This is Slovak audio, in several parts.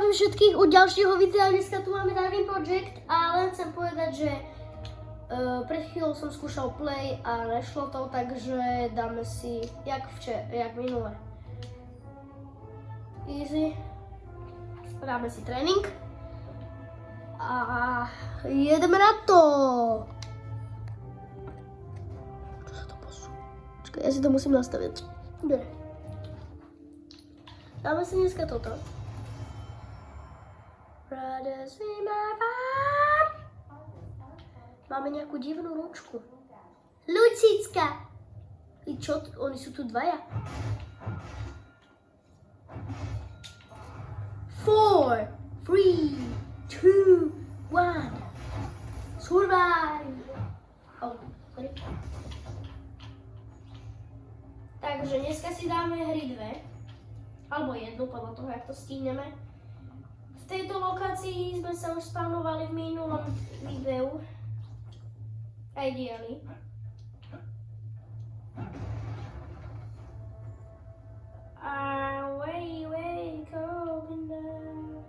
zdravím všetkých u ďalšieho videa. Dneska tu máme Darwin Project a len chcem povedať, že pred chvíľou som skúšal play a nešlo to, takže dáme si, jak minule. Easy. Dáme si tréning. A jedeme na to. Čo sa to posú? Počkaj, ja si to musím nastaviť. Dobre. Dáme si dneska toto. Máme nejakú divnú ručku. Lucická! I čo? Oni sú tu dvaja. 4, 3, 2, 1. Survive! Oh, sorry. Takže dneska si dáme hry dve. Alebo jednu, podľa toho, jak to stihneme. V tejto lokácii sme sa už spawnovali v minulom videu. Ideally. Away, going down.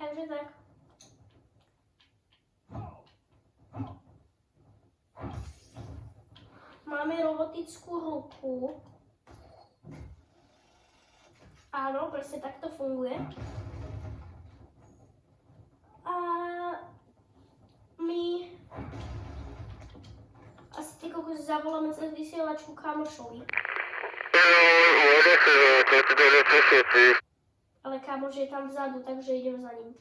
Takže tak. Máme robotickú ruku. Áno, presne takto funguje. A my asi ty kokos zavoláme cez vysielačku kamošovi. Ale kamoš je tam vzadu, takže idem za ním.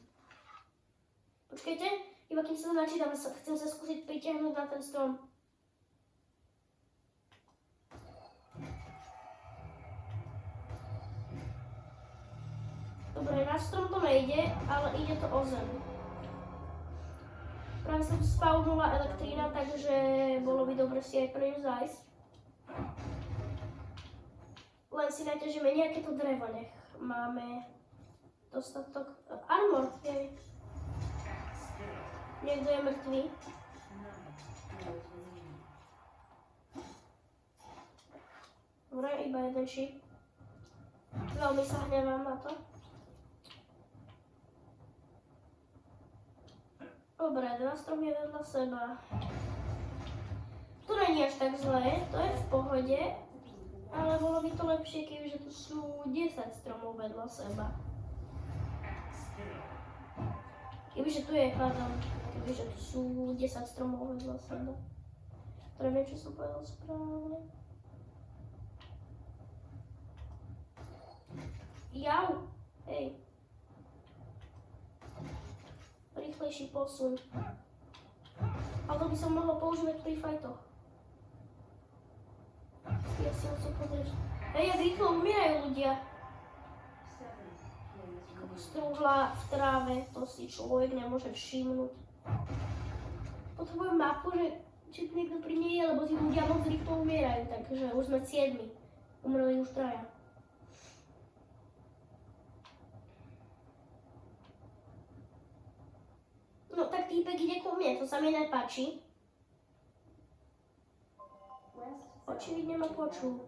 Počkajte, iba kým sa to načítam, chcem sa skúsiť pritiahnuť na ten strom. Dobre, na strom to nejde, ale ide to o zem. Práve sa tu spawnula elektrína, takže bolo by dobre si aj pre ňu zájsť. Len si naťažíme nejaké to drevo, nech máme dostatok armor, jej. Niekto je mŕtvý. Dobre, iba jeden šíp. Veľmi sa hnevám na to. Dobre, dva stromy vedľa seba. To není až tak zlé, to je v pohode. Ale bolo by to lepšie, kebyže tu sú 10 stromov vedľa seba. Kebyže tu je, chápam, kebyže tu sú 10 stromov vedľa seba. Neviem, čo som povedal správne. Jau, hej. Rýchlejší posun. Ale to by som mohol používať pri fajtoch. Ja si musím pozrieť. Hej, jak rýchlo umierajú ľudia. Strúhla v tráve, to si človek nemôže všimnúť. Potrebujem mapu, že či tu niekto pri nej je, lebo tí ľudia moc rýchlo umierajú, takže už sme 7. Umreli už 3. No tak týpek ide ku mne, to sa mi nepáči. Očividne ma počul.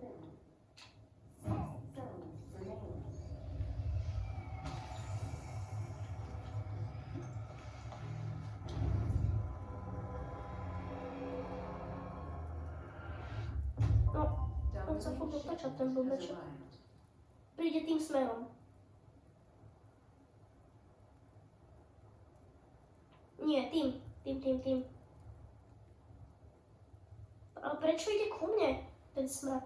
No, on sa furt otača ten blbeček. Príde tým smerom. Nie, tým. Ale prečo ide ku mne ten smrad?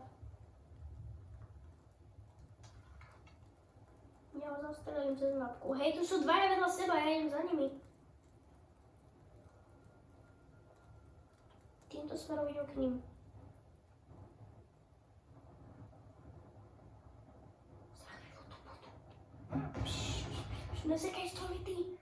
Ja ho zastrelím cez mapku. Hej, tu sú dvaja vedľa seba, ja idem za nimi. Týmto smerom idem k ním. Za chvíľu tu budú. Nesekaj stromy ty.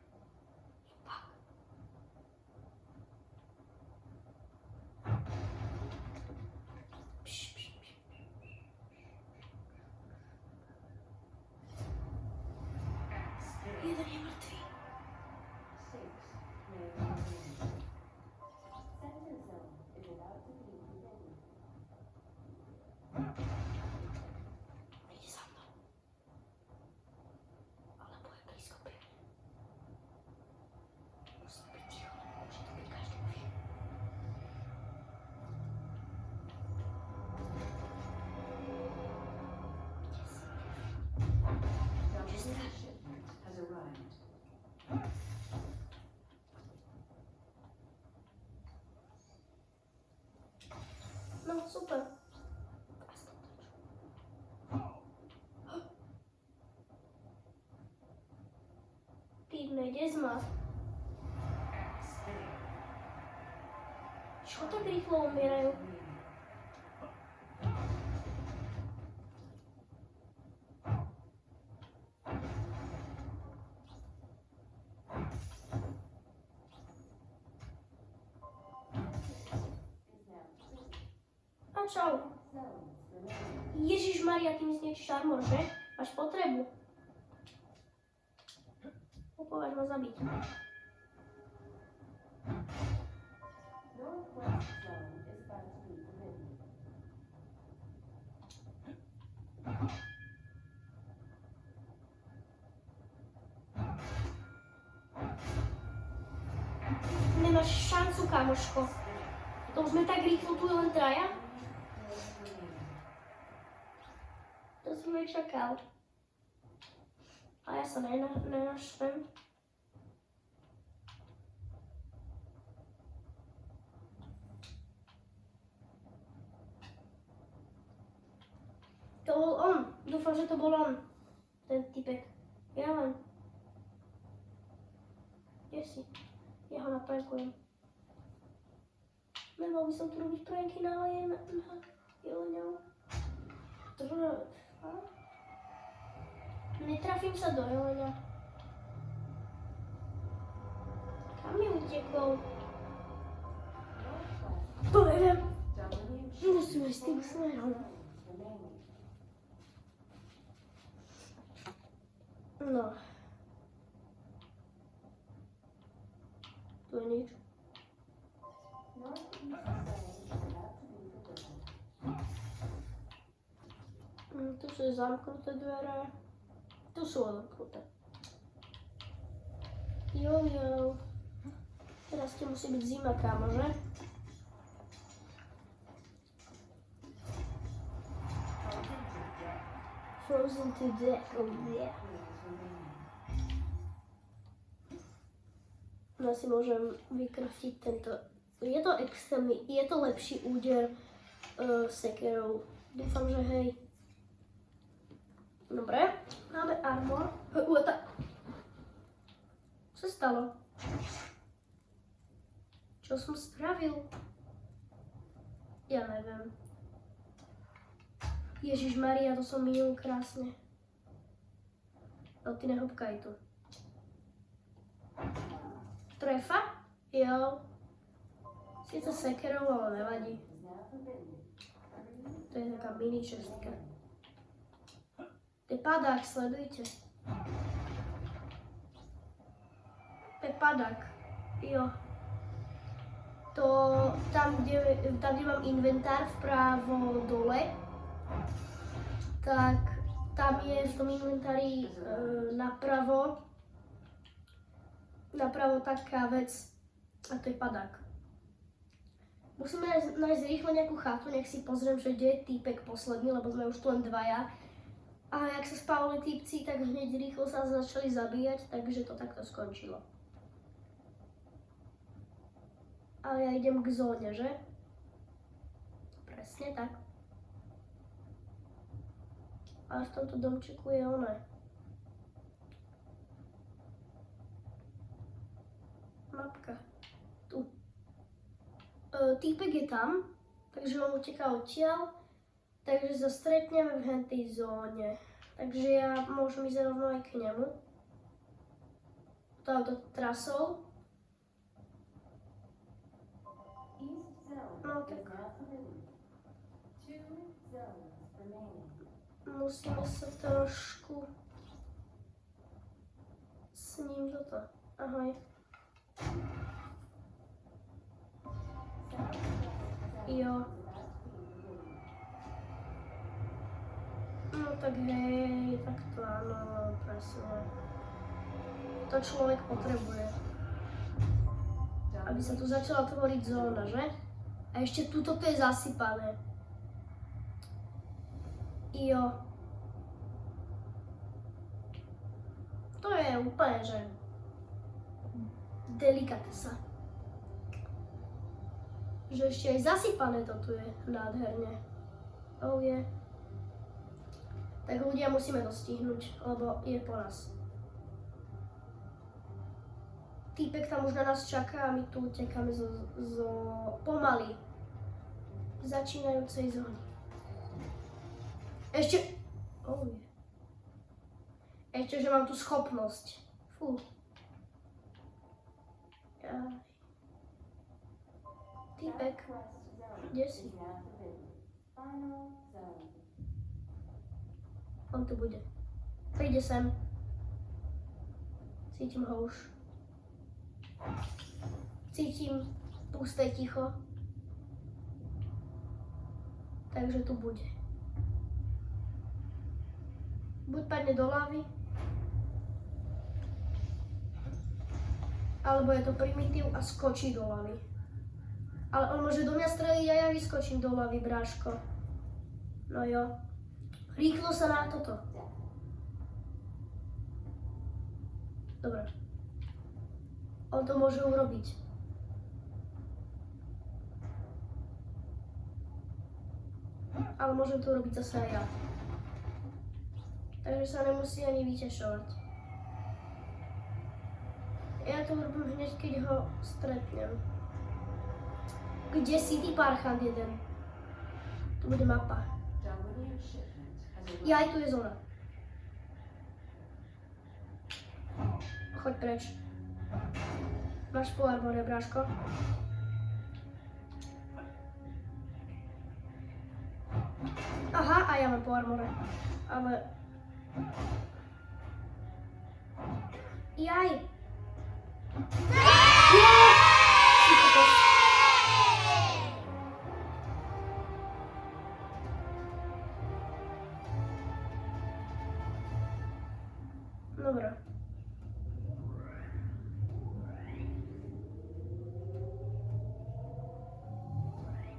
Jeden je mŕtvý. No, super. Pivné, kde sme? Čo tak rýchlo umierajú? A čau. Ježišmaria, ty mi zniečíš armor, že? Máš potrebu. Popovaž ma zabiť. Nemáš šancu, kamoško. To už sme tak rýchlo tu len traja? To som nečakal. A ja sa nenaštvem. To bol on. Dúfam, že to bol on. Ten typek. Ja len. Kde si? Ja ho naprankujem. Nemal by som tu robiť pranky na Jeleňov. Netrafím sa do Jeleňa. Kam mi utekol? To neviem. Musíme s tým smerom. No. Tu je nič. Tu sú zamknuté dvere. Tu sú zamknuté. Jo. Teraz ti musí byť zima, kámo, že? Frozen to death, oh yeah. No si môžem vykraftiť tento. Je to extrémny, je to lepší úder sekerov. Dúfam, že hej. Dobre, máme armor. Čo sa stalo? Čo som spravil? Ja neviem. Ježišmaria, to som minul krásne. No ty nehopkaj tu. Trefa? Jo. Sice sekerov, ale nevadí. To je taká mini čestka. To je padák, sledujte. To je padák. Jo. To tam, kde mám inventár vpravo dole, tak tam je v tom inventári napravo taká vec a to je padák. Musíme nájsť rýchlo nejakú chatu, nech si pozriem, že kde je týpek posledný, lebo sme už tu len dvaja. A jak sa spávali týpci, tak hneď rýchlo sa začali zabíjať, takže to takto skončilo. Ale ja idem k zóne, že? Presne tak. Ale v tomto domčeku je oné. Mapka. Tu. Týpek je tam, takže on uteká odtiaľ. Takže sa stretneme v hentej zóne. Takže ja môžem ísť rovno aj k nemu. Touto trasou. No tak. Musíme sa trošku s ním toto. Ahoj. Jo. No tak hej, tak to áno, presne. To človek potrebuje. Aby sa tu začala tvoriť zóna, že? A ešte tuto to je zasypané. Jo. To je úplne, že delikatesa. že ešte aj zasypané to tu je nádherne. Oh je. Tak ľudia musíme to stihnúť, lebo je po nás. Týpek tam už na nás čaká a my tu utekáme zo pomaly začínajúcej zóny. Ešte... Oh je. Ešte, že mám tu schopnosť. Fú. Jaj. Týpek, kde si? On tu bude. Príde sem. Cítim ho už. Cítim pusté ticho. Takže tu bude. Buď padne do lávy, alebo je to primitív a skočí do lávy. Ale on môže do mňa streliť a ja vyskočím do lávy, bráško. No jo. Rýchlo sa na toto. Dobre. On to môže urobiť. Ale môžem to urobiť zase aj ja. Takže sa nemusí ani vytešovať. Ja to urobím hneď, keď ho stretnem. Kde si ty, parchant jeden? Tu bude mapa. Ja, aj tu je zóna. Choď preč. Máš po armore, bráško. Aha, a ja mám po armore. Ale... Jaj! Dobre.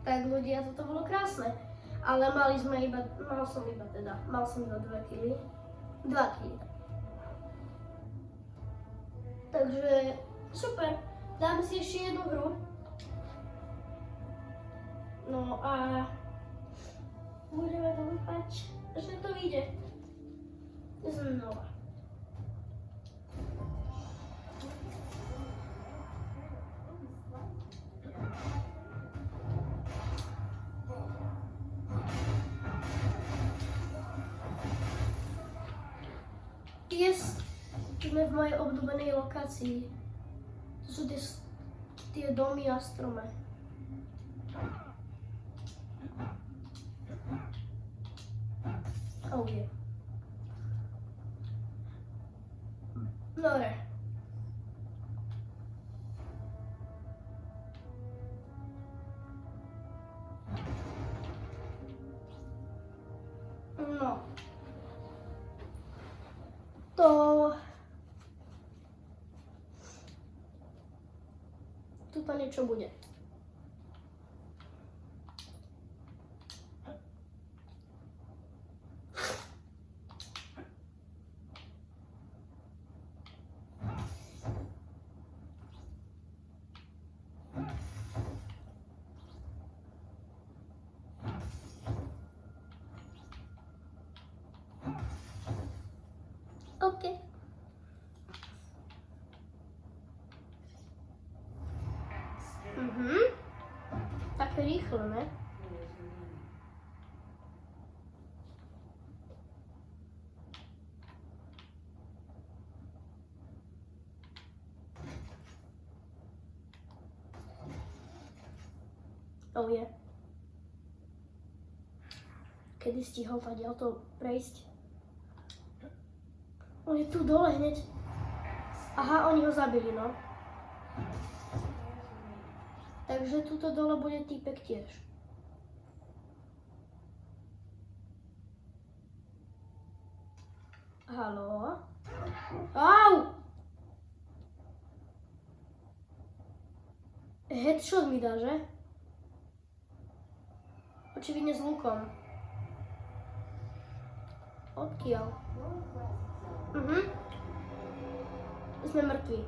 Tak ľudia, toto bolo krásne. Ale mal som iba 2 kily. 2 kily. Takže super. Dáme si ešte jednu hru. No a budeme dúfať, že to vyjde znova. Yes, sme v mojej obľúbenej lokácii. To sú tie domy a stromy. Oh yeah. Dobre. No. Tuto niečo bude. OK. Také rýchlo, ne? Oh je. Kedy stihol padiaľ to prejsť? On je tu dole hneď. Aha, oni ho zabili, no. Takže tuto dole bude týpek tiež. Haló? Au! Headshot mi dá, že? Očividne s lukom. Odkiaľ? Sme mŕtvi.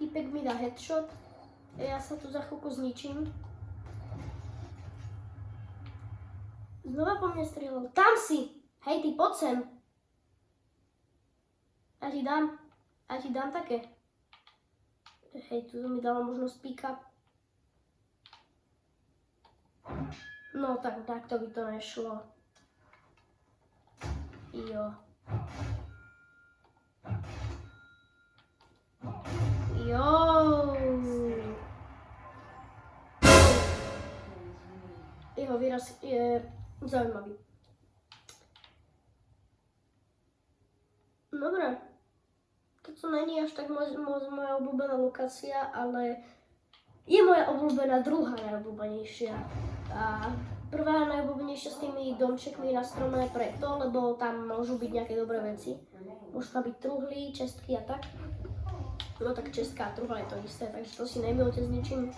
Ty týpek mi dá headshot. Ja sa tu za chvíľku zničím. Znova po mne strieľal. Tam si! Hej, ty poď sem. Ja ti dám také. Hej, tu mi dala možnosť pick up. No tak to by to nešlo. Jo. Jeho výraz je zaujímavý. Dobre. To není až tak moja obľúbená lokácia, ale je moja obľúbená druhá najobľúbenejšia. A prvá najobľúbenejšia s tými domčekmi na strome preto, lebo tam môžu byť nejaké dobré veci. Môžu tam byť truhly, čestky a tak. No tak čestka a truhla je to isté, takže to si nemilte s ničím.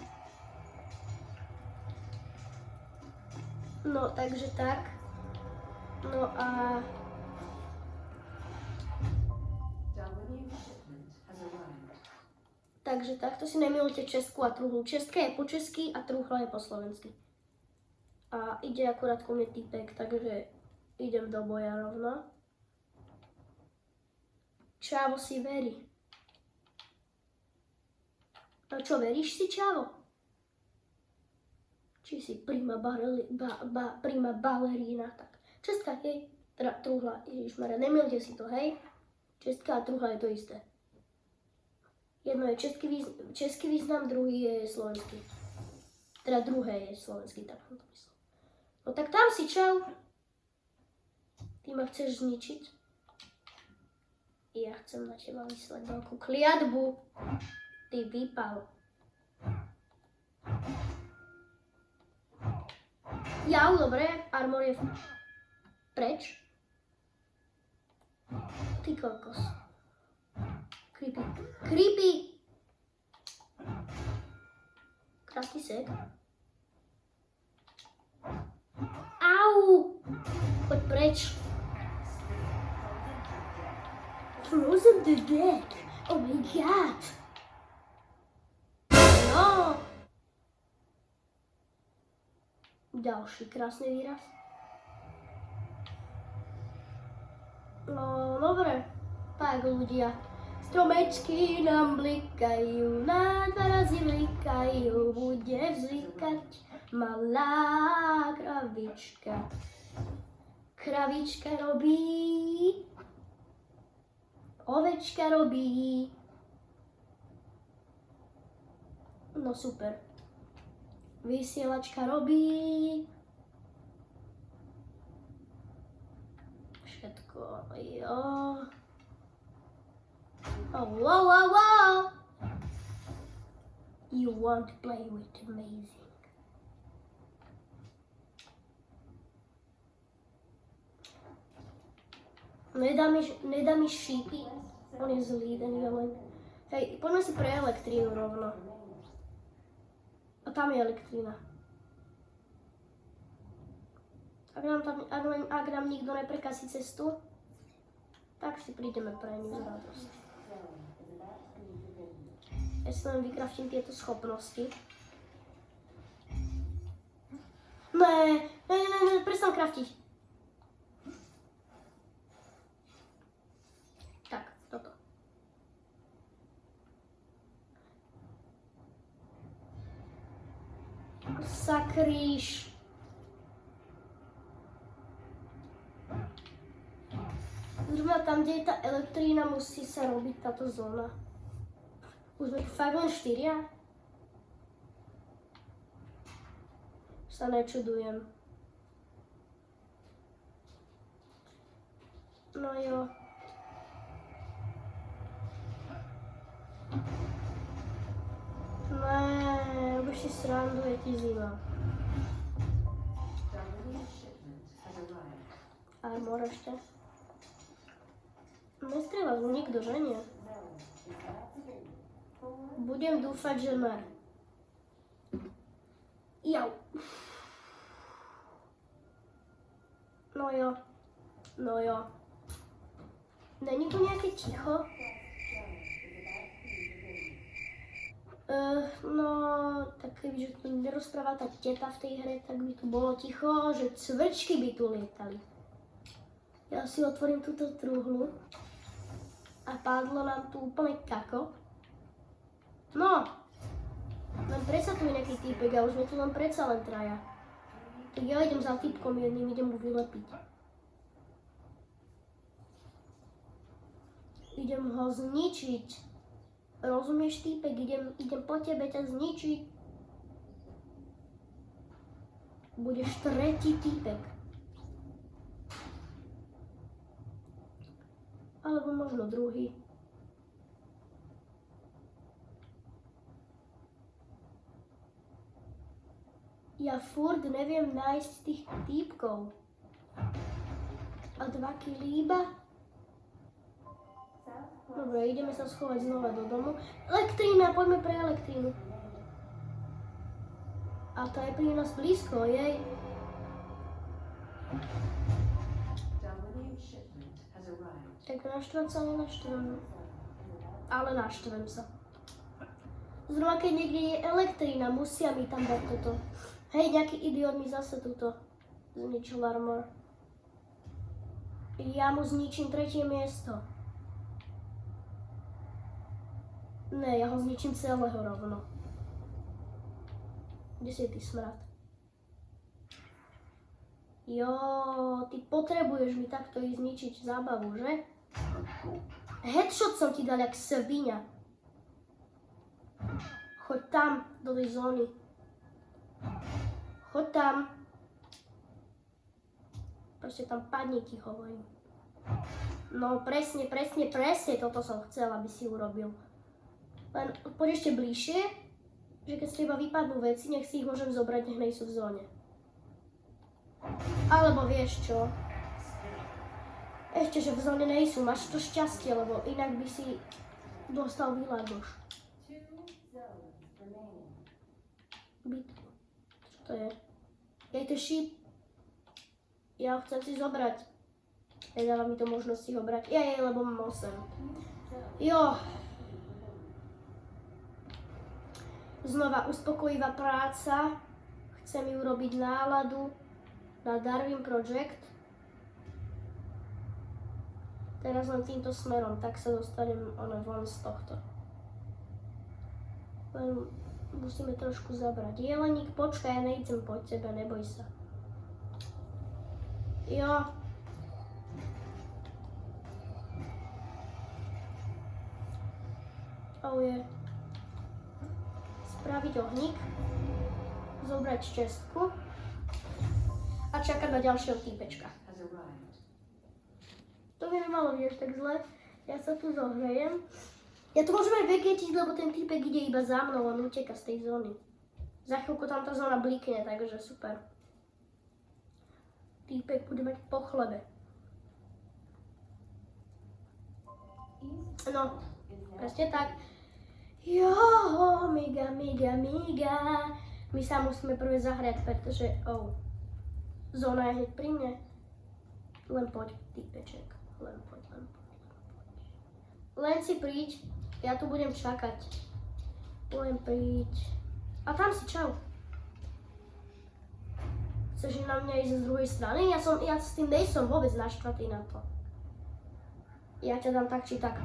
No takže tak. No a... Takže takto si nemilte čestku a truhlu. Čestka je po česky a truhla je po slovensky. A ide akurát ku mne týpek, takže idem do boja rovno. Čavo si verí. No čo, veríš si, čavo? Či si prima balerína, tak. Čestka, hej, truhla, ježišmarja, nemilte si to, hej. Čestka a truhla je to isté. Jedno je český význam, druhý je slovenský. Teda druhé je slovenský, tak som to myslel. No tak tam si, čau. Ty ma chceš zničiť? Ja chcem na teba vyslať veľkú kliatbu. Ty vypal. Jau, dobre, armor je preč. Ty kokos. Creepy. Krásny sek. Au. Poď preč. Frozen the dead. Oh my god. No. Ďalší krásny výraz. No, dobre. Tak, ľudia. Stromečky nám blikajú, na dva razy blikajú, bude vzlikať malá kravička. Kravička robí, ovečka robí. No super. Vysielačka robí. Všetko, jo. Oh, wow, wow, wow! You want to play with amazing. Nedá mi šípy. On je zlý, ten jelek. Hej, poďme si pre elektrínu rovno. A tam je elektrína. Ak nám nikto neprekazí cestu, tak si prídeme pre ňu z radosti. Ja si len vykraftím tieto schopnosti. Ne, prestan kraftiť. Tak, toto. Sakríš. Zrovna tam, kde je tá elektrína, musí sa robiť táto zóna. Už sme tu fakt len 4. Sa nečudujem. No jo. Ne, robíš si srandu, je ti zima. Armor ešte. Nestrieľa tu nikto, že nie? Budem dúfať, že ne. Jau. No jo. No jo. Není tu nejaké ticho? Tak kebyže tu nerozpráva tá teta v tej hre, tak by tu bolo ticho, že cvrčky by tu lietali. Ja si otvorím túto truhlu a padlo nám tu úplne kako. No, len predsa tu je nejaký týpek a už sme tu len predsa len traja. Tak ja idem za týpkom jedným, idem mu vylepiť. Idem ho zničiť. Rozumieš, týpek? Idem po tebe ťa zničiť. Budeš tretí týpek. Alebo možno druhý. Ja furt neviem nájsť tých týpkov. A 2 kilíba? Dobre, ideme sa schovať znova do domu. Elektrína, poďme pre elektrínu. A to je pri nás blízko, jej. Tak naštvem sa, nenaštvem. Ale naštvem sa. Zrovna keď niekde je elektrína, musia mi tam dať toto. Hej, nejaký idiot mi zase túto zničil armor. Ja mu zničím 3. miesto. Ne, ja ho zničím celého rovno. Kde si ty smrad? Jo, ty potrebuješ mi takto ísť zničiť zábavu, že? Headshot som ti dal jak sviňa. Choď tam, do tej zóny. Choď tam. Proste tam padni, ti hovorím. No presne, toto som chcela, aby si urobil. Len poď ešte bližšie, že keď z teba vypadnú veci, nech si ich môžem zobrať, nech nejsú v zóne. Alebo vieš čo? Ešte, že v zóne nejsú, máš to šťastie, lebo inak by si dostal vylagoš. Bitku. Čo to je? Je to šíp. Ja ho chcem si zobrať. Nedáva mi to možnosť si ho brať. Lebo mám 8. Jo. Znova uspokojivá práca. Chcem ju urobiť náladu na Darwin Project. Teraz len týmto smerom, tak sa dostanem von z tohto. Len musíme trošku zabrať. Jeleník, počkaj, ja nejdem po tebe, neboj sa. Jo. Oh je. Spraviť ohník, zobrať čestku a čakať na ďalšieho týpečka. To by nemalo byť až tak zle. Ja sa tu zohrejem. Ja to môžem aj vegetiť, lebo ten týpek ide iba za mnou, on uteká z tej zóny. Za chvíľku tam tá zóna blikne, takže super. Týpek bude mať po chlebe. No, presne tak. Jo, miga. My sa musíme prvé zahrať, pretože, zóna je hneď pri mne. Len poď, týpeček, len poď. Len si príď, ja tu budem čakať. Len príď. A tam si, čau. Chceš na mňa ísť z druhej strany? Ja s tým nejsom vôbec naštvatý na to. Ja ťa dám tak či tak.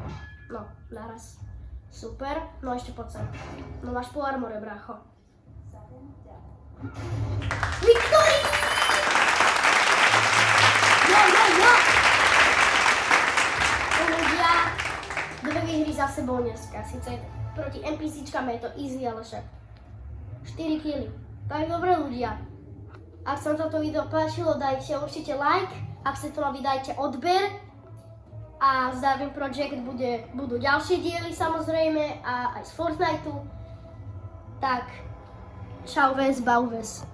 No, naraz. Super, no ešte poď sem. No máš po armore, brácho. Victory! Jo! Ľudia, 2 výhry za sebou dneska. Sice proti NPCčkám je to easy, ale však 4 killy. Tak dobre ľudia. Ak sa vám toto video páčilo, dajte určite like. Ak ste to mali, dajte odber. A z Darwin Project budú ďalšie diely samozrejme a aj z Fortniteu. Tak, čau ves, bau ves.